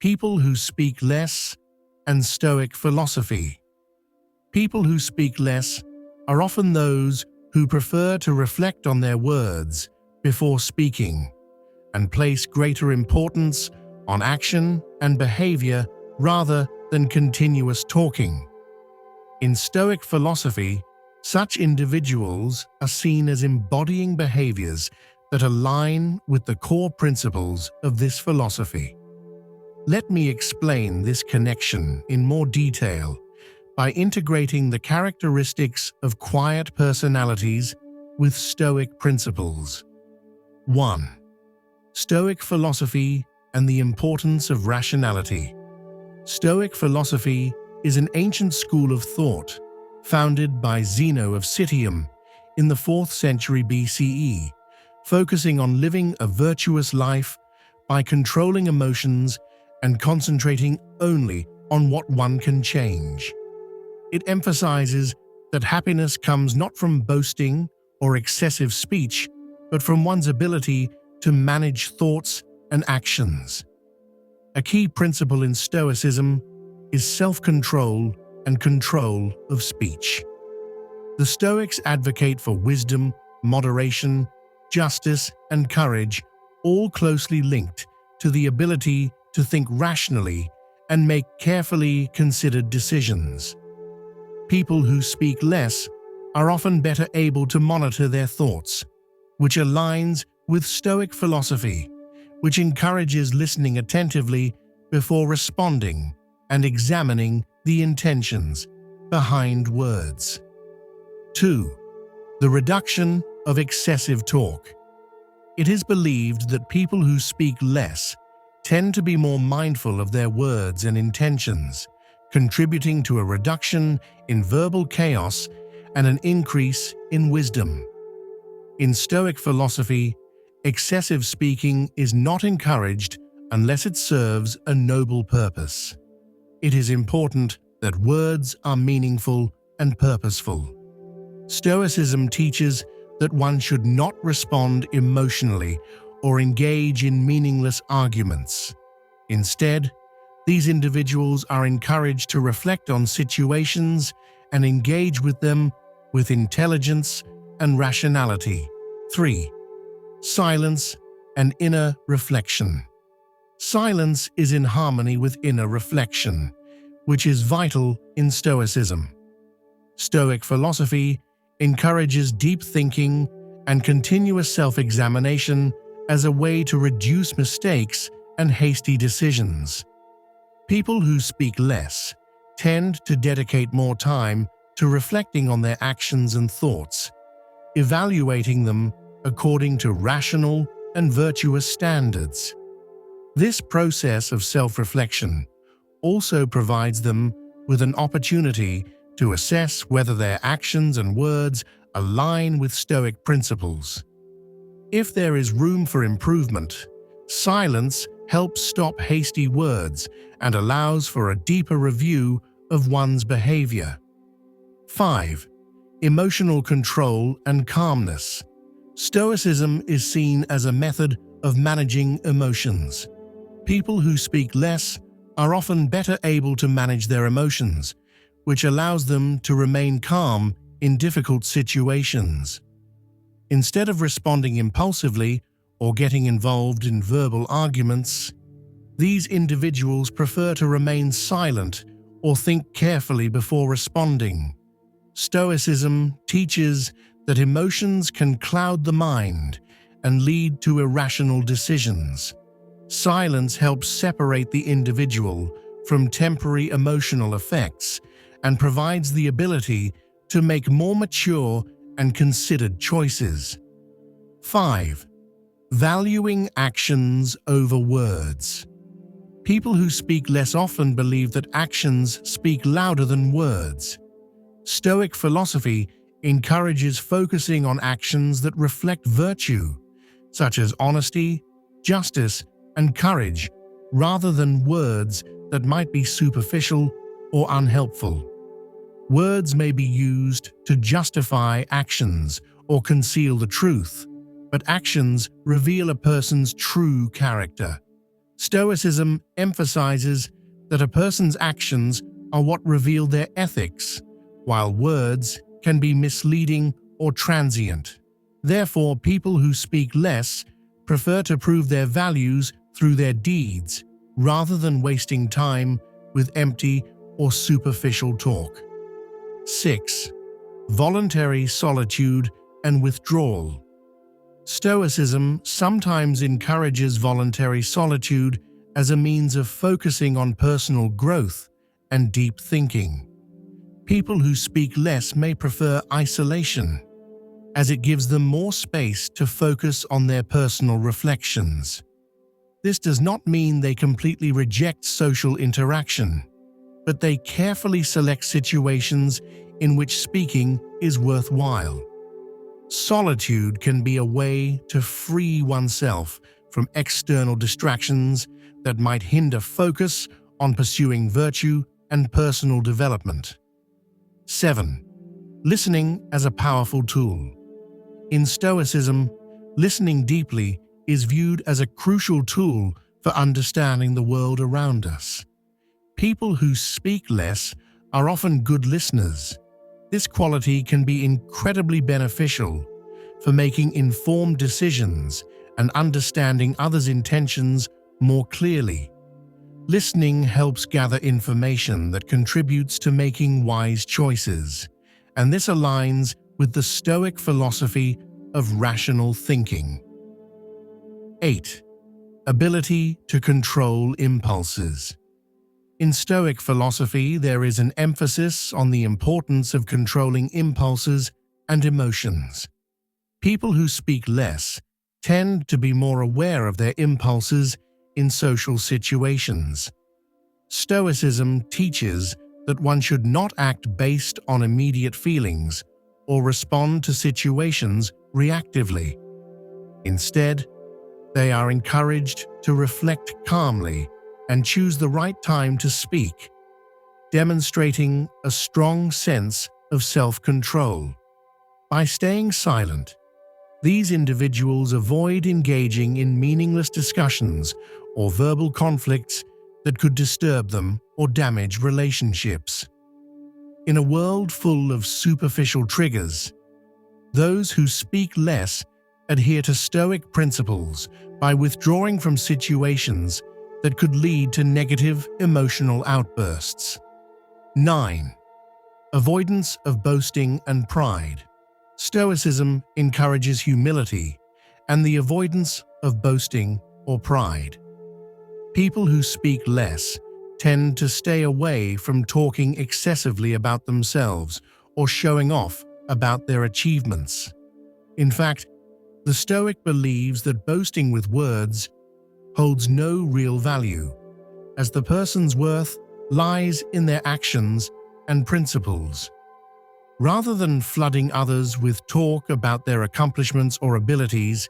People who speak less and Stoic philosophy. People who speak less are often those who prefer to reflect on their words before speaking and place greater importance on action and behavior rather than continuous talking. In Stoic philosophy, such individuals are seen as embodying behaviors that align with the core principles of this philosophy. Let me explain this connection in more detail by integrating the characteristics of quiet personalities with Stoic principles. 1. Stoic philosophy and the importance of rationality. Stoic philosophy is an ancient school of thought founded by Zeno of Citium in the 4th century BCE, focusing on living a virtuous life by controlling emotions and concentrating only on what one can change. It emphasizes that happiness comes not from boasting or excessive speech, but from one's ability to manage thoughts and actions. A key principle in Stoicism is self-control and control of speech. The Stoics advocate for wisdom, moderation, justice, and courage, all closely linked to the ability to think rationally and make carefully considered decisions. People who speak less are often better able to monitor their thoughts, which aligns with Stoic philosophy, which encourages listening attentively before responding and examining the intentions behind words. 2. The reduction of excessive talk. It is believed that people who speak less tend to be more mindful of their words and intentions, contributing to a reduction in verbal chaos and an increase in wisdom. In Stoic philosophy, excessive speaking is not encouraged unless it serves a noble purpose. It is important that words are meaningful and purposeful. Stoicism teaches that one should not respond emotionally or engage in meaningless arguments. Instead, these individuals are encouraged to reflect on situations and engage with them with intelligence and rationality. 3. Silence and inner reflection. Silence is in harmony with inner reflection, which is vital in Stoicism. Stoic philosophy encourages deep thinking and continuous self-examination as a way to reduce mistakes and hasty decisions. People who speak less tend to dedicate more time to reflecting on their actions and thoughts, evaluating them according to rational and virtuous standards. This process of self-reflection also provides them with an opportunity to assess whether their actions and words align with Stoic principles. If there is room for improvement, silence helps stop hasty words and allows for a deeper review of one's behavior. 5. Emotional control and calmness. Stoicism is seen as a method of managing emotions. People who speak less are often better able to manage their emotions, which allows them to remain calm in difficult situations. Instead of responding impulsively or getting involved in verbal arguments, these individuals prefer to remain silent or think carefully before responding. Stoicism teaches that emotions can cloud the mind and lead to irrational decisions. Silence helps separate the individual from temporary emotional effects and provides the ability to make more mature and considered choices. 5. Valuing actions over words. People who speak less often believe that actions speak louder than words. Stoic philosophy encourages focusing on actions that reflect virtue, such as honesty, justice, and courage, rather than words that might be superficial or unhelpful. Words may be used to justify actions or conceal the truth, but actions reveal a person's true character. Stoicism emphasizes that a person's actions are what reveal their ethics, while words can be misleading or transient. Therefore, people who speak less prefer to prove their values through their deeds rather than wasting time with empty or superficial talk. 6. Voluntary solitude and withdrawal. Stoicism sometimes encourages voluntary solitude as a means of focusing on personal growth and deep thinking. People who speak less may prefer isolation, as it gives them more space to focus on their personal reflections. This does not mean they completely reject social interaction, but they carefully select situations in which speaking is worthwhile. Solitude can be a way to free oneself from external distractions that might hinder focus on pursuing virtue and personal development. 7. Listening as a powerful tool. In Stoicism, listening deeply is viewed as a crucial tool for understanding the world around us. People who speak less are often good listeners. This quality can be incredibly beneficial for making informed decisions and understanding others' intentions more clearly. Listening helps gather information that contributes to making wise choices, and this aligns with the Stoic philosophy of rational thinking. 8. Ability to control impulses. In Stoic philosophy, there is an emphasis on the importance of controlling impulses and emotions. People who speak less tend to be more aware of their impulses in social situations. Stoicism teaches that one should not act based on immediate feelings or respond to situations reactively. Instead, they are encouraged to reflect calmly and choose the right time to speak, demonstrating a strong sense of self-control. By staying silent, these individuals avoid engaging in meaningless discussions or verbal conflicts that could disturb them or damage relationships. In a world full of superficial triggers, those who speak less adhere to Stoic principles by withdrawing from situations that could lead to negative emotional outbursts. 9. Avoidance of boasting and pride. Stoicism encourages humility and the avoidance of boasting or pride. People who speak less tend to stay away from talking excessively about themselves or showing off about their achievements. In fact, the Stoic believes that boasting with words holds no real value, as the person's worth lies in their actions and principles. Rather than flooding others with talk about their accomplishments or abilities,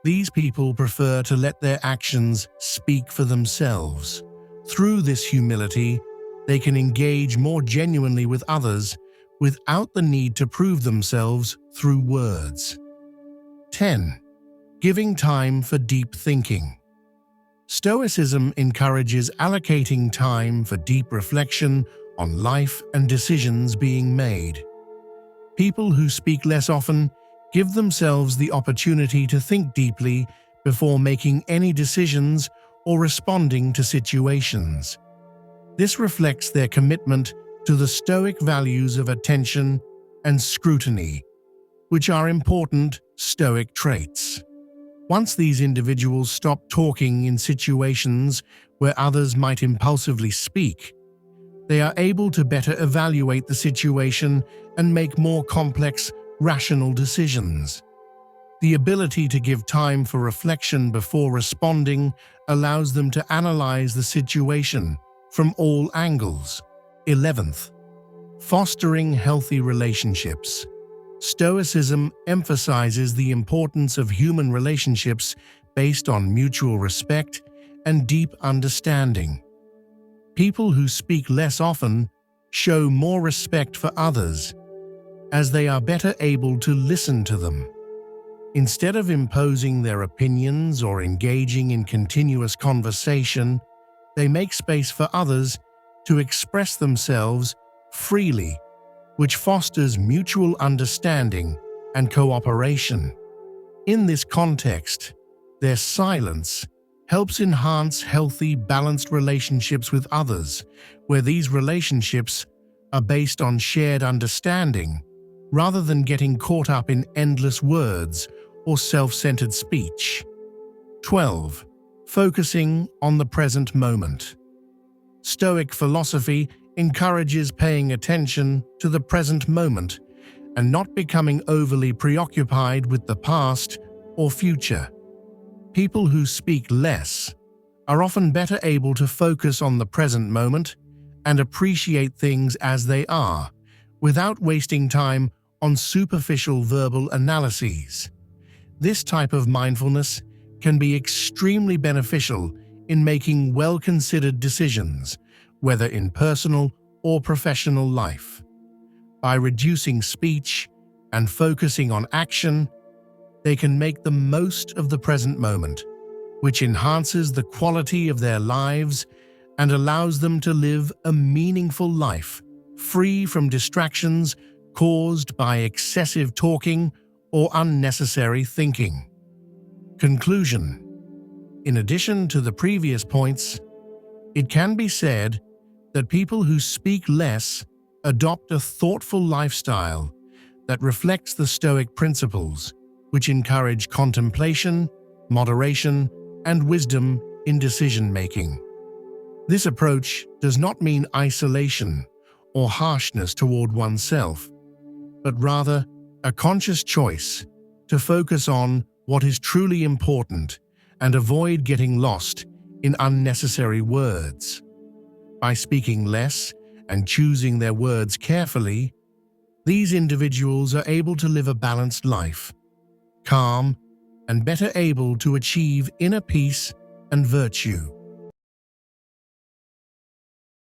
these people prefer to let their actions speak for themselves. Through this humility, they can engage more genuinely with others without the need to prove themselves through words. 10. Giving time for deep thinking. Stoicism encourages allocating time for deep reflection on life and decisions being made. People who speak less often give themselves the opportunity to think deeply before making any decisions or responding to situations. This reflects their commitment to the Stoic values of attention and scrutiny, which are important Stoic traits. Once these individuals stop talking in situations where others might impulsively speak, they are able to better evaluate the situation and make more complex, rational decisions. The ability to give time for reflection before responding allows them to analyze the situation from all angles. 11th, fostering healthy relationships. Stoicism emphasizes the importance of human relationships based on mutual respect and deep understanding. People who speak less often show more respect for others, as they are better able to listen to them. Instead of imposing their opinions or engaging in continuous conversation, they make space for others to express themselves freely, which fosters mutual understanding and cooperation. In this context, their silence helps enhance healthy, balanced relationships with others, where these relationships are based on shared understanding rather than getting caught up in endless words or self-centered speech. 12. Focusing on the present moment. Stoic philosophy encourages paying attention to the present moment and not becoming overly preoccupied with the past or future. People who speak less are often better able to focus on the present moment and appreciate things as they are, without wasting time on superficial verbal analyses. This type of mindfulness can be extremely beneficial in making well-considered decisions, whether in personal or professional life. By reducing speech and focusing on action, they can make the most of the present moment, which enhances the quality of their lives and allows them to live a meaningful life, free from distractions caused by excessive talking or unnecessary thinking. Conclusion. In addition to the previous points, it can be said that people who speak less adopt a thoughtful lifestyle that reflects the Stoic principles, which encourage contemplation, moderation, and wisdom in decision-making. This approach does not mean isolation or harshness toward oneself, but rather a conscious choice to focus on what is truly important and avoid getting lost in unnecessary words. By speaking less and choosing their words carefully, these individuals are able to live a balanced life, calm and better able to achieve inner peace and virtue.